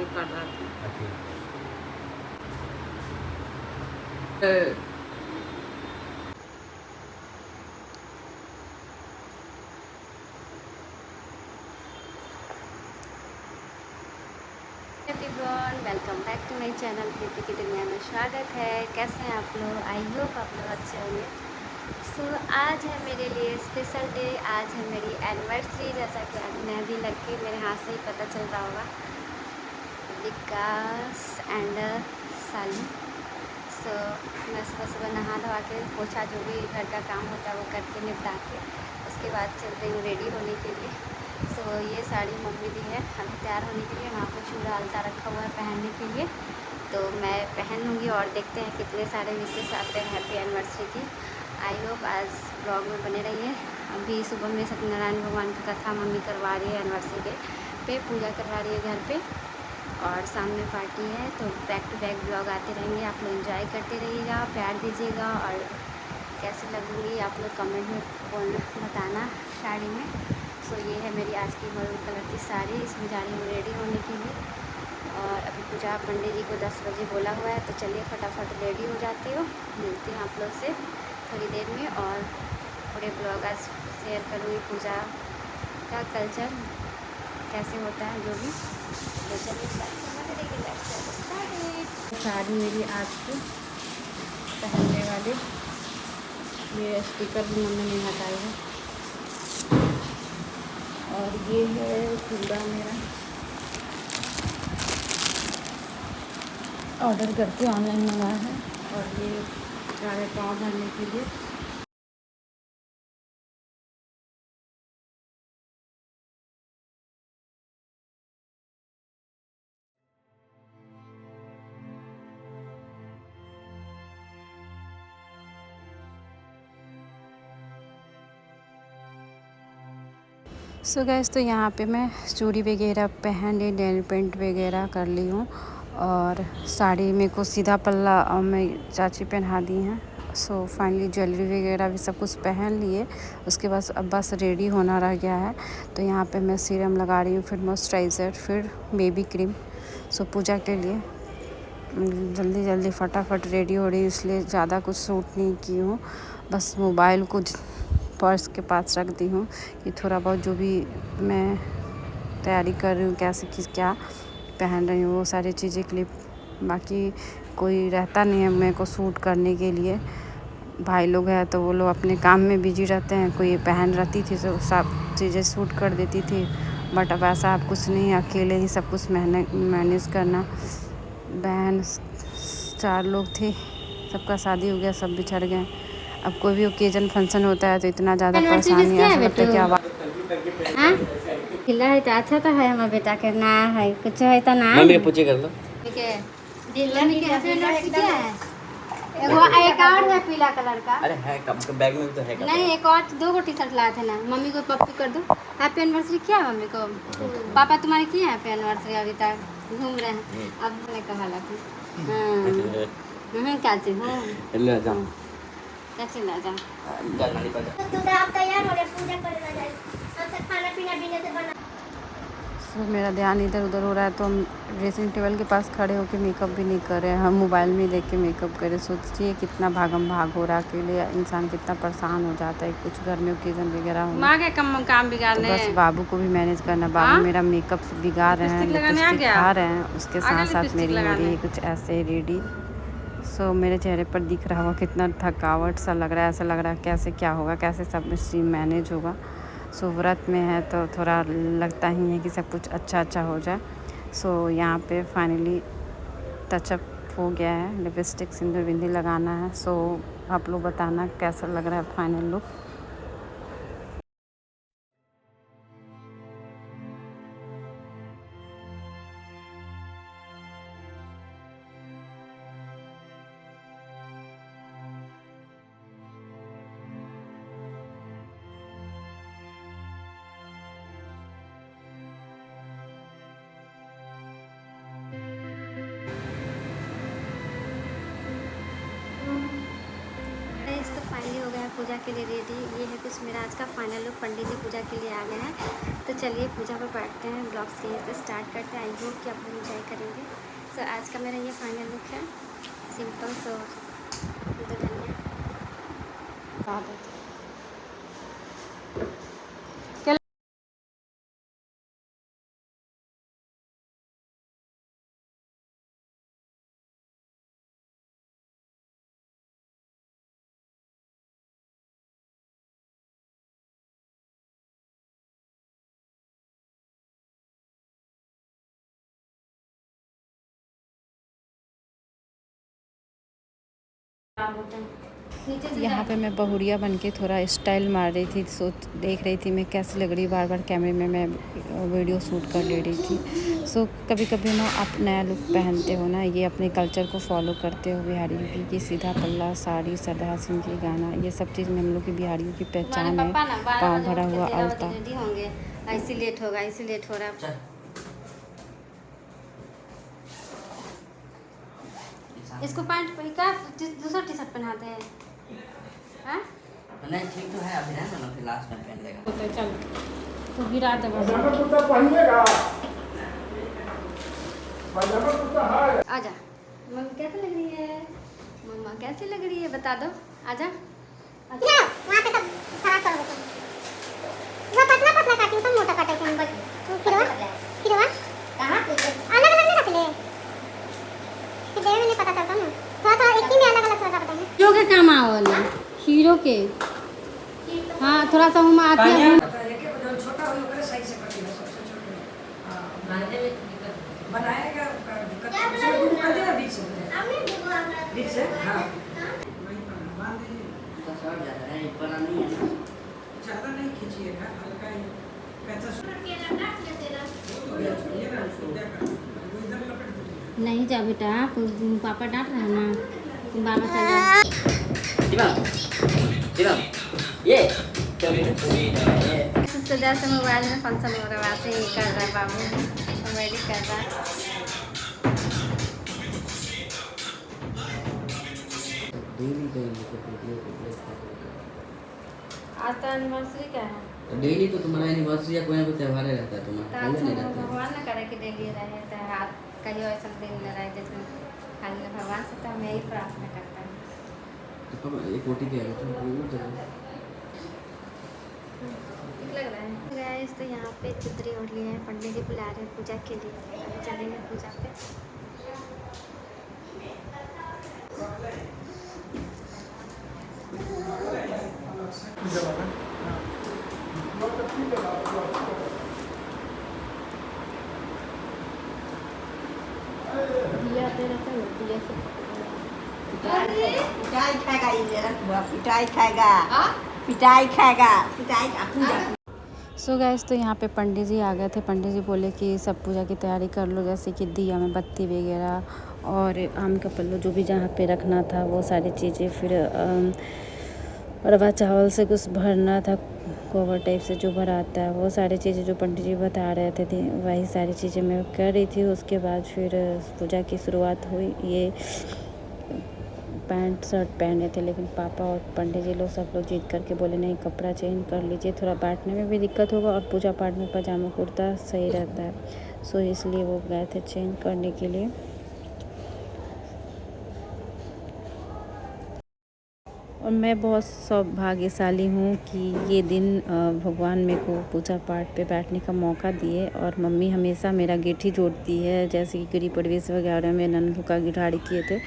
भी कर रहा था। Everyone, welcome back to my channel Preeti की दुनिया में स्वागत है। कैसे हैं आप लोग? आई होप आप लोग अच्छे होंगे। सो आज है मेरे लिए स्पेशल डे। आज है मेरी एनिवर्सरी। जैसा कि आज मेहंदी लग के मेरे हाथ से ही पता चल रहा होगा। विकास एंड साली। सो मैं सुबह सुबह नहा धोवा के पोछा जो भी घर का काम होता है वो करके निपटा के उसके बाद चल रही हूँ रेडी होने के लिए। सो ये साड़ी मम्मी दी है अभी तैयार होने के लिए। वहाँ पे चूड़ा अलता रखा हुआ है पहनने के लिए, तो मैं पहन लूँगी और देखते हैं कितने सारे विशेष आते हैं हैप्पी एनिवर्सरी की। आई होप आज ब्लॉग में बने रहिए। अभी सुबह में सत्यनारायण भगवान की कथा मम्मी करवा रही है एनिवर्सरी डे पे, पूजा करवा रही है घर पे और सामने पार्टी है। तो बैक टू बैक ब्लॉग आते रहेंगे। आप लोग एंजॉय करते रहिएगा, प्यार दीजिएगा और कैसी लगूँगी आप लोग कमेंट में बताना साड़ी में। सो ये है मेरी आज की मरून कलर की साड़ी। इसमें जा रही हूँ रेडी होने के लिए और अभी पूजा पंडित जी को 10 बजे बोला हुआ है, तो चलिए फटाफट रेडी हो जाती हूँ। मिलती हूँ आप लोग से थोड़ी देर में और पूरे ब्लॉग आज शेयर करूँगी पूजा का कल्चर कैसे होता है जो भी। तो चलिए साड़ी मेरी आज की पहनने वाली, ये स्टिकर भी मम्मी ने हटाई है और ये है चूड़ा मेरा ऑर्डर करके ऑनलाइन मंगाया है और ये जा रहे पाँव भरने के लिए। सो गैस, तो यहाँ पे मैं चूड़ी वगैरह पहन ली, नेल पेंट वगैरह कर ली हूँ और साड़ी में को सीधा पल्ला मैं चाची पहना दी हैं। सो फाइनली ज्वेलरी वगैरह भी सब कुछ पहन लिए। उसके बाद अब बस रेडी होना रह गया है। तो यहाँ पे मैं सीरम लगा रही हूँ, फिर मॉइस्चराइज़र, फिर बेबी क्रीम। सो पूजा के लिए जल्दी जल्दी फटाफट रेडी हो रही हूँ, इसलिए ज़्यादा कुछ सूट नहीं की हूँ। बस मोबाइल को पर्स के पास रख दी हूँ कि थोड़ा बहुत जो भी मैं तैयारी कर रही हूँ, कैसे किस क्या पहन रही हूँ वो सारी चीज़ें क्लिप। बाकी कोई रहता नहीं है मेरे को सूट करने के लिए। भाई लोग हैं तो वो लोग अपने काम में बिजी रहते हैं। कोई पहन रहती थी तो सब चीज़ें सूट कर देती थी, बट अब ऐसा अब कुछ नहीं, अकेले ही सब कुछ मैनेज करना। बहन 4 लोग थे, सबका शादी हो गया, सब बिछड़ गए। अब कोई भी ओकेजन फंक्शन होता है तो इतना ज़्यादा परेशानी ऐसा लगता है कि आवाज़ खिला है तो अच्छा तो है। हमारे बेटा के ना है कुछ है तो ना मम्मी के पूछे कर लो। ठीक है। मम्मी के हैप्पी क्या है? एगो एक और है पीला कलर का। अरे है कब बैग में भी तो है कपड़ा। नहीं, एक और 2 टी शर्ट लाए थे ना। मम्मी को पप्पी कर दो। हैप्पी एनिवर्सरी किया है मम्मी को? पापा तुम्हारे किए हैप्पी एनिवर्सरी? अभी तक घूम रहे हैं। अब मैंने कहा लगी क्या चीज हो ले जा क्या चीज ला जा जा नानी पर जा। तो आप तैयार हो रहे पूजा करने जाए, अब तक खाना पीना बिना से बना। सो मेरा ध्यान इधर उधर हो रहा है तो हम ड्रेसिंग टेबल के पास खड़े होकर मेकअप भी नहीं कर रहे हैं, हम मोबाइल में देख के मेकअप करें। सोचिए कितना भागम भाग हो रहा है, अकेले इंसान कितना परेशान हो जाता है। कुछ घर में ओकेजन वगैरह हो माँ के काम बिगाड़ने तो बस बाबू को भी मैनेज करना। बाबू मेरा मेकअप बिगाड़ रहे हैं, लिपस्टिक खा रहे हैं, उसके साथ साथ मेरी हो रही है कुछ ऐसे रेडी। सो मेरे चेहरे पर दिख रहा होगा कितना थकावट सा लग रहा है। ऐसा लग रहा है कैसे क्या होगा, कैसे सब चीज़ मैनेज होगा। सो व्रत में है तो थोड़ा लगता ही है कि सब कुछ अच्छा हो जाए। सो यहाँ पे फाइनली टचअप हो गया है, लिपस्टिक सिंदूर बिंदी लगाना है। सो आप लोग बताना कैसा लग रहा है फाइनल लुक। तो फाइनली हो गया पूजा के लिए रेडी। ये है कुछ मेरा आज का फाइनल लुक। पंडित जी पूजा के लिए आ गए हैं, तो चलिए पूजा पर बैठते हैं। ब्लॉग्स यहीं से स्टार्ट करते हैं। आई होप कि आप लोग एंजॉय करेंगे। सो आज का मेरा ये फाइनल लुक है, सिंपल। सो यहाँ पे मैं बहुरिया बन के थोड़ा स्टाइल मार रही थी। सोच देख रही थी मैं कैसी लग रही, बार बार कैमरे में मैं वीडियो शूट कर ले रही थी। सो कभी कभी ना आप नया लुक पहनते हो ना, ये अपने कल्चर को फॉलो करते हो। बिहारियों की सीधा पल्ला साड़ी, सरधा सिंह की गाना, ये सब चीज़ में हम लोग की बिहारियों की पहचान है। पाँव भरा हुआ अलता। ऐसे लेट होगा, ऐसे लेट हो रहा है। इसको पैंट का दूसरा टी शर्ट पहनाते हैं। हाँ नहीं ठीक तो है, अभी रहने दो, फिर लास्ट में पहन लेगा। तो चल तो गिरा दे बस। आजा मम्मी कैसे लग रही है, मम्मा कैसी लग रही है बता दो। आजा वहाँ पे सब खराब कर देते हैं। वो पतला पतला काटी तो मोटा काटे थे हम फिर कहाँ अलग अलग नहीं रखले फिर देवे में नहीं पता चलता ना। थोड़ा थोड़ा एक ही में अलग अलग थोड़ा रखते हैं। हीरो के काम आवल हीरो के। हाँ थोड़ा सा हम आते हैं। छोटा हो करे सही से कटिए, सबसे छोटे बनाने में दिक्कत बनाएगा दिक्कत से दूर कर देना बीच से हाँ बांध दीजिए। तो सर ज्यादा है, बड़ा नहीं है, ज़्यादा नहीं खींचिएगा, हल्का ही नहीं जा बेटा, पापा डांट रहे हैं ना, तुम बाबा चल जाओ। ये तो जैसे मोबाइल में फंक्शन हो रहा है वैसे ही कर रहा है बाबू, कॉमेडी कर रहा है। आज तो एनिवर्सरी क्या है? डेली तो तुम्हारा एनिवर्सरी या कोई ना कोई त्यौहार रहता है तुम्हारा, कहीं नहीं रहता है। भगवान न करे कि डेली रहे त्योहार, कहियो ऐसा दिन न रहे जिसमें खाली भगवान से तो हम यही प्रार्थना करते हैं। तो एक ओटीपी आया तो ठीक लग रहा है गाइस। तो यहाँ पे चित्री ओढ़ ली है, पंडित जी बुला रहे हैं पूजा के लिए। अभी चलेंगे पूजा पे। दिया तेरा तो दिया से पिटाई खाएगा ये मेरा बुआ, पिटाई खाएगा, पिटाई खाएगा, पिटाई का पूजा। सो गैस तो यहाँ पे पंडित जी आ गए थे। पंडित जी बोले कि सब पूजा की तैयारी कर लो, जैसे कि दिया में बत्ती वगैरह और आम का पल्लू जो भी जहाँ पे रखना था वो सारी चीज़ें। फिर रवा चावल से कुछ भरना था, कोवर टाइप से जो भराता है, वो सारी चीज़ें जो पंडित जी बता रहे थे वही सारी चीज़ें मैं कर रही थी। उसके बाद फिर पूजा की शुरुआत हुई। ये पैंट शर्ट पहने थे, लेकिन पापा और पंडित जी लोग सब लोग जिद करके बोले नहीं कपड़ा चेंज कर लीजिए, थोड़ा बैठने में भी दिक्कत होगा और पूजा पाठ में पजामा कुर्ता सही रहता है। सो इसलिए वो गए थे चेंज करने के लिए। और मैं बहुत सौभाग्यशाली हूँ कि ये दिन भगवान मेरे को पूजा पाठ पे बैठने का मौका दिए। और मम्मी हमेशा मेरा गिट्टी जोड़ती है, जैसे कि गृह प्रवेश वगैरह में नन्हू का गिठाड़ी किए थे।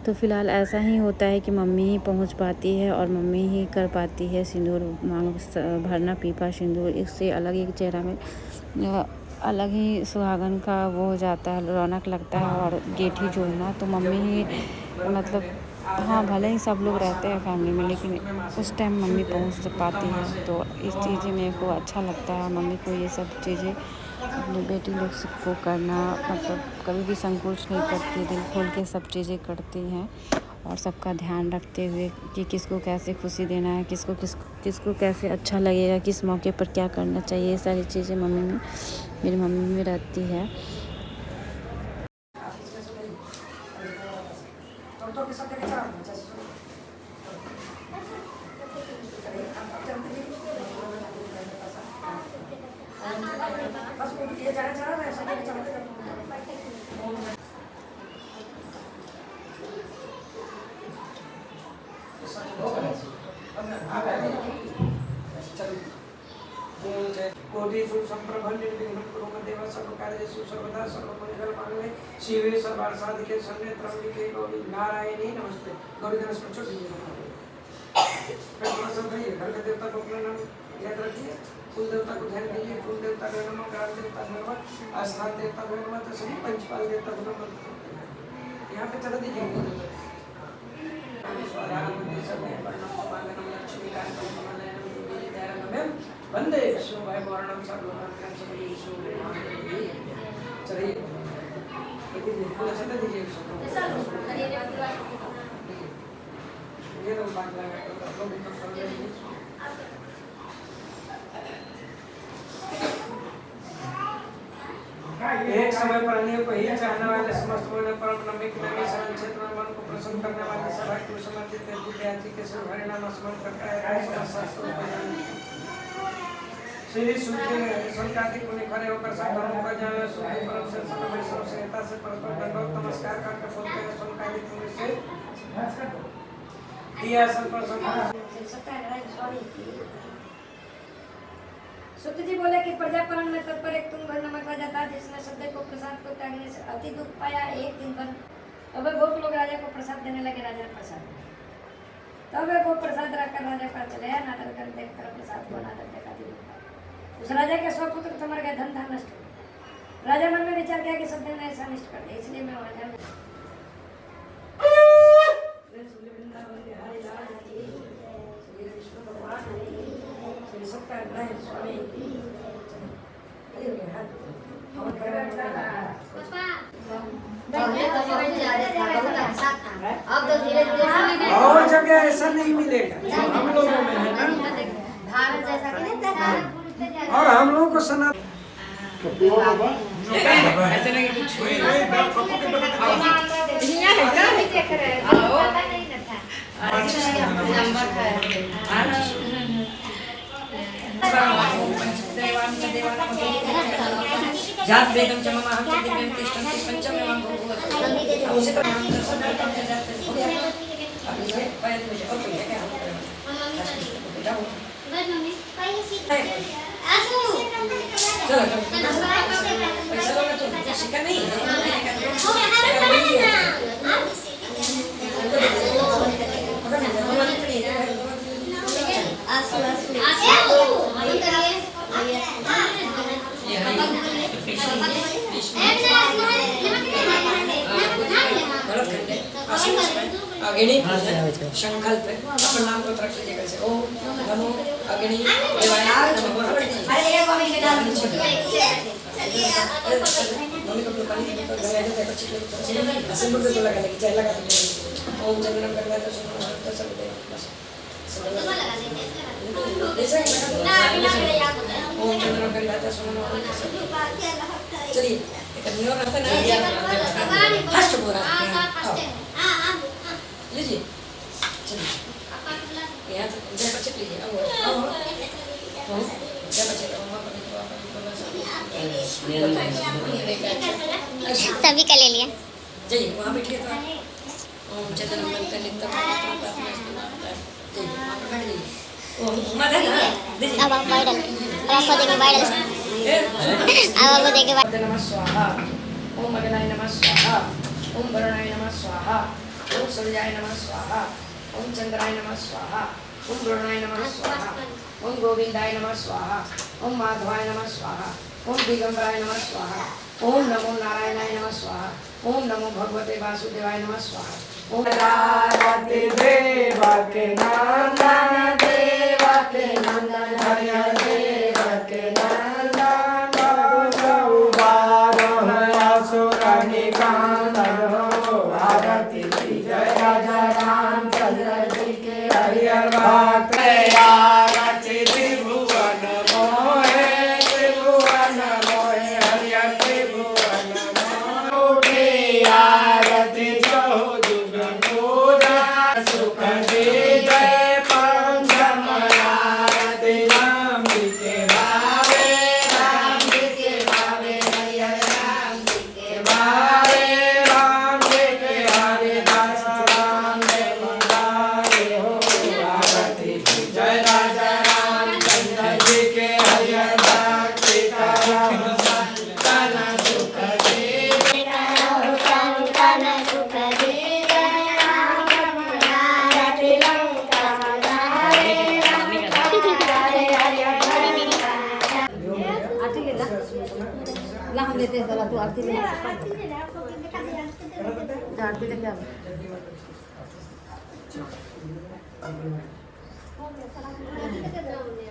तो फिलहाल ऐसा ही होता है कि मम्मी ही पहुंच पाती है और मम्मी ही कर पाती है सिंदूर मांग भरना, पीपा सिंदूर। इससे अलग एक चेहरा में अलग ही सुहागन का वो हो जाता है, रौनक लगता है। और गेठी जोड़ना तो मम्मी ही मतलब हाँ भले ही सब लोग रहते हैं फैमिली में, लेकिन उस टाइम मम्मी पहुंच पाती है। तो इस चीज़ें मेरे को अच्छा लगता है, मम्मी को ये सब चीज़ें अपनी बेटी लोग को करना मतलब कभी भी संकोच नहीं करती, दिल खोल के सब चीज़ें करती हैं। और सबका ध्यान रखते हुए कि किसको कैसे खुशी देना है, किसको कैसे अच्छा लगेगा, किस मौके पर क्या करना चाहिए, ये सारी चीज़ें मेरी मम्मी में रहती है। बस ये जाना चाह रहा है सब चलते कोटि सुसंप्रभन्य देव सर्वकार्येषु सर्वदा सर्वमंगलमांगल्ये शिवे सर्वार्थसाधिके शरण्ये त्र्यंबके गौरी नारायणी नमस्ते। गौरी गणेश को छोड़ दीजिए। सब भाई घर के देवता को अपना नाम याद रखिए। कुल देवता को ध्यान दीजिए। कुल देवता को नमः, ग्राम देवता को नमः, आस्थान देवता को नमः, तो सभी पंचपाल देवता को नमः। यहाँ पे चढ़ा दीजिए। वंदे विष्णु भाई वर्णम सर्वनाथं सबरी विष्णु चलिए फूल चढ़ा दीजिए। ये तो बात लगा तो लोग तो कर लेंगे। एक समय पर अन्य को ही चाहने वाले समस्त मन परम नमिक नमी शरण क्षेत्र में मन को प्रसन्न करने वाले सभा को समर्पित विद्यार्थी के सब हरि नाम स्मरण करता है। श्री सूर्य ने संकाति को खड़े होकर सब धर्मों का ज्ञान सूर्य परम से समय संहिता से परस्पर दंडवत नमस्कार करके बोलते हैं संकाति पुण्य से दिया संपर्क सत्यनारायण स्वामी की सुत जी बोले कि प्रजापरण में तत्पर एक तुंग भर नमक राजा था जिसने सत्य को प्रसाद को त्यागने से अति दुख पाया। एक दिन भर अब बहुत लोग राजा को प्रसाद देने लगे। राजा ने प्रसाद तब वो प्रसाद रखकर राजा का चले आया। नादर कर देखकर प्रसाद को नादर देखा दी। उस राजा के 100 पुत्र तो मर गए, धन धन नष्ट हो। राजा मन में विचार किया कि सब दिन ऐसा नष्ट कर दे, इसलिए मैं वहां जाऊंगा। सत्यनारायण स्वामी और जगह ऐसा नहीं मिलेगा जो हम लोगों में है ना। और हम लोगों को सना ऐसे नहीं कुछ जात वेदम च मम अहं च दिव्यं तिष्ठन्ति पंचमेवं भूभुवः उसे तो नाम दर्शन करते जाते हैं। अब ये पैर में और क्या क्या होता है जाओ बस मम्मी पहले सीट आसू चलो पैसा लो ना तुम शिका नहीं है आसू आसू अग्नि संकल्प अपन नाम को रख लीजिए कैसे ओम नमो अग्नि देवाय नमः। ओम चंद्रम करवा तो सब ओम चंद्रम करवा तो चलिए एक और रहता ना फर्स्ट बोला लीजिए चलिए यहाँ जय बच्चे लीजिए अब जय बच्चे सभी का ले लिया। जाइए वहाँ बैठिए तो ओम चंद्रम बनता नित्य अब आप वाइडल आपको देंगे वाइडल अब आपको देंगे नमः स्वाहा ओम अग्नाय नमः स्वाहा ओम वरुणाय नमः स्वाहा ओम सूर्याय नमः स्वाहा ओम चंद्राय नमः स्वाहा ओम वरुणाय नमः स्वाहा ओम गोविंदाय नमः स्वाहा ओम माधवाय नमः स्वाहा ओम दिगंबराय नमः स्वाहा ओम नमो नारायणाय नमः स्वाहा ओम नमो भगवते वासुदेवाय नमः स्वाहा ओम पार्वती देवा के नंदन देवा के नंदन हरि देवा के नंदन बारो है असुर निकंदन हो आरती की जय राजा रामचंद्र जी के हरिहर भक्त आरती त्रिभुवन मोहे हरिहर त्रिभुवन मोहे आरती सुख दे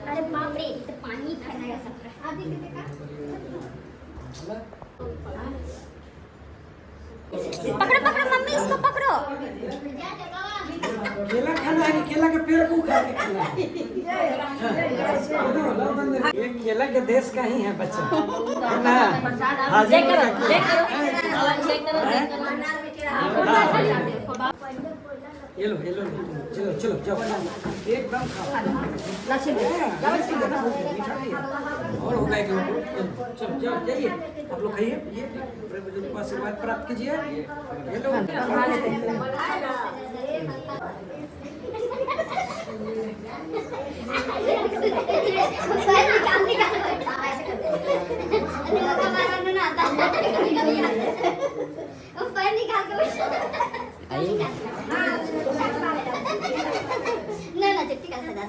अरे बाप रे, तो पानी फैलाएगा सबका। आदि के देखा? पकड़ो पकड़ो मम्मी, इसको पकड़ो। केला खाना है कि केला के पेड़ को खा के खाना है? ये केला के देश का ही है बच्चा है ना? हाजिर ये लो चलो चलो जाओ एकदम खाओ और होगा एक चलो जाओ जाइए आप लोग खाइए ये बड़े बुजुर्ग को आशीर्वाद प्राप्त कीजिए ये लो ना चिट्ठी का सजा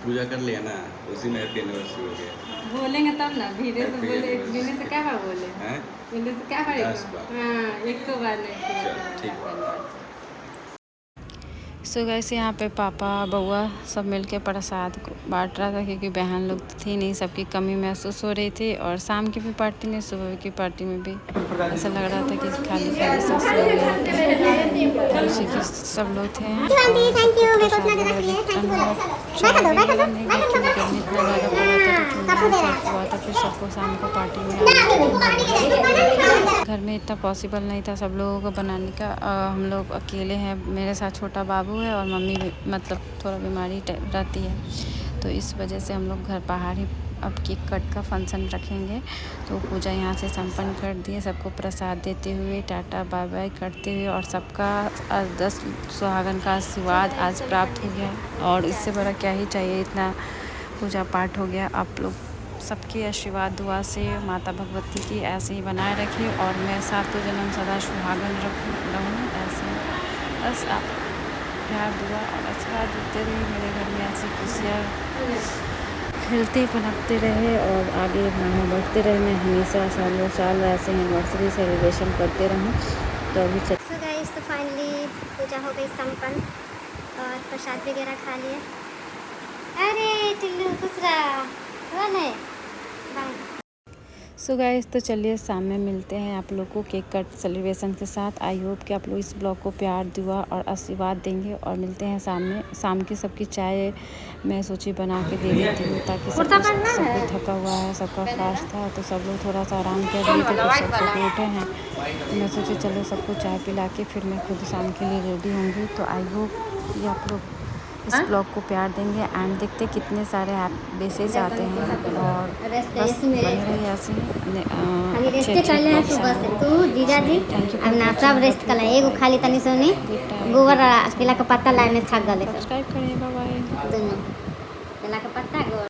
पूजा कर लिया ना उसी में हैप्पी एनिवर्सरी हो गया। बोलेंगे तब ना, भीड़े से बोले, भीड़े से क्या बार बोले, हैं? भीड़े से क्या बार, 10 बार। हाँ एक तो बार नहीं। चल ठीक। सो गैस यहाँ पे पापा बउआ सब मिलके प्रसाद को बांट रहा था क्योंकि बहन लोग थी नहीं, सबकी कमी महसूस हो रही थी। और शाम की भी पार्टी में सुबह की पार्टी में भी ऐसा लग रहा था कि खाली खाली सब सो गए, उसी के सब लोग थे। थैंक यू, मेरे को इतना देना चाहिए। Thank you. हुआ था फिर सबको शाम को पार्टी में घर में इतना पॉसिबल नहीं था सब लोगों को बनाने का। हम लोग अकेले हैं, मेरे साथ छोटा बाबू है और मम्मी भी मतलब थोड़ा बीमारी रहती है, तो इस वजह से हम लोग घर बाहर ही अब केक कट का फंक्शन रखेंगे। तो पूजा यहाँ से संपन्न कर दिए, सबको प्रसाद देते हुए टाटा बाय बाय करते हुए, और सबका 10 सुहागन का आशीर्वाद आज प्राप्त हो गया। और इससे बड़ा क्या ही चाहिए, इतना पूजा पाठ हो गया। आप लोग सबके आशीर्वाद दुआ से माता भगवती की ऐसे ही बनाए रखिए और मैं 7 जन्म सदा सुहागन रहूँ ऐसे। बस आप प्यार दुआ और आशीर्वाद देते रहे, मेरे घर में ऐसी खुशियाँ खिलते पनपते रहे और आगे बढ़ते रहे। मैं हमेशा सालों साल ऐसे एनिवर्सरी सेलिब्रेशन करते रहूँ। तो अभी सो गाइस, तो फाइनली पूजा हो गई संपन्न और प्रसाद वगैरह खा लिए। अरे टिल्लू खुश रहा, कौन है? बाय। सो गाइस, तो चलिए शाम में मिलते हैं आप लोग को केक कट सेलिब्रेशन के साथ। आई होप कि आप लोग इस ब्लॉग को प्यार दुआ और आशीर्वाद देंगे और मिलते हैं शाम में। शाम की सबकी चाय मैं सोची बना के दे देती हूँ ताकि सब कोई थका हुआ है, सबका फास्ट था तो सब लोग थोड़ा सा आराम कर रहे थे, तो सब लोग उठे हैं। तो मैं सोची चलो सबको चाय पिला के फिर मैं खुद शाम के लिए रेडी होंगी। तो आई होप कि आप लोग इस ब्लॉग को प्यार देंगे एंड देखते कितने सारे मैसेज आते हैं और बस बने रहिए ऐसे रेस्ट कर ले सुबह से तू जीजा जी अब ना सब रेस्ट कर ले। एगो खाली तनी सोनी गोबर केला का पत्ता लाने थक गए। सब्सक्राइब करिए, बाय बाय। दोनों केला का पत्ता गोबर